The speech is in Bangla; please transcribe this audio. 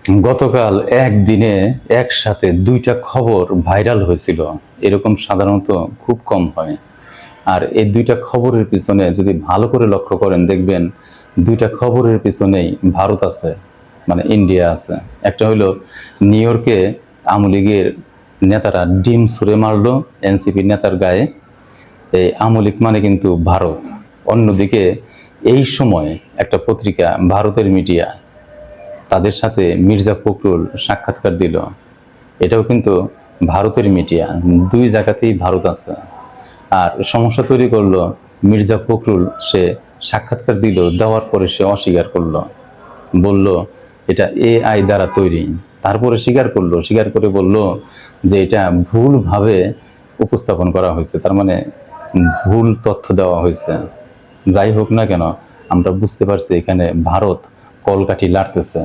গতকাল একদিনে একসাথে দুইটা খবর ভাইরাল হয়েছিল, এরকম সাধারণত খুব কম হয়। আর এই দুইটা খবরের পিছনে যদি ভালো করে লক্ষ্য করেন দেখবেন দুইটা খবরের পিছনেই ভারত আছে, মানে ইন্ডিয়া আছে। একটা হলো নিউ ইয়র্কে আওয়ামী লীগের নেতারা ডিম ছুঁড়ে মারলো এনসিপি নেতার গায়ে, এই আওয়ামী লীগ মানে কিন্তু ভারত। অন্যদিকে এই সময় একটা পত্রিকা, ভারতের মিডিয়া, তাদের সাথে মির্জা ফখরুল সাক্ষাৎকার দিল, এটাও কিন্তু ভারতের মিডিয়া। দুই জায়গাতেই ভারত আছে। আর সমস্যা তৈরি করলো মির্জা ফখরুল, সে সাক্ষাৎকার দিল, দেওয়ার পরে সে অস্বীকার করলো, বলল এটা এআই দ্বারা তৈরি। তারপরে স্বীকার করে বলল যে এটা ভুলভাবে উপস্থাপন করা হয়েছে, তার মানে ভুল তথ্য দেওয়া হয়েছে। যাই হোক না কেন, আমরা বুঝতে পারছি এখানে ভারত কলকাঠি লাড়তেছে।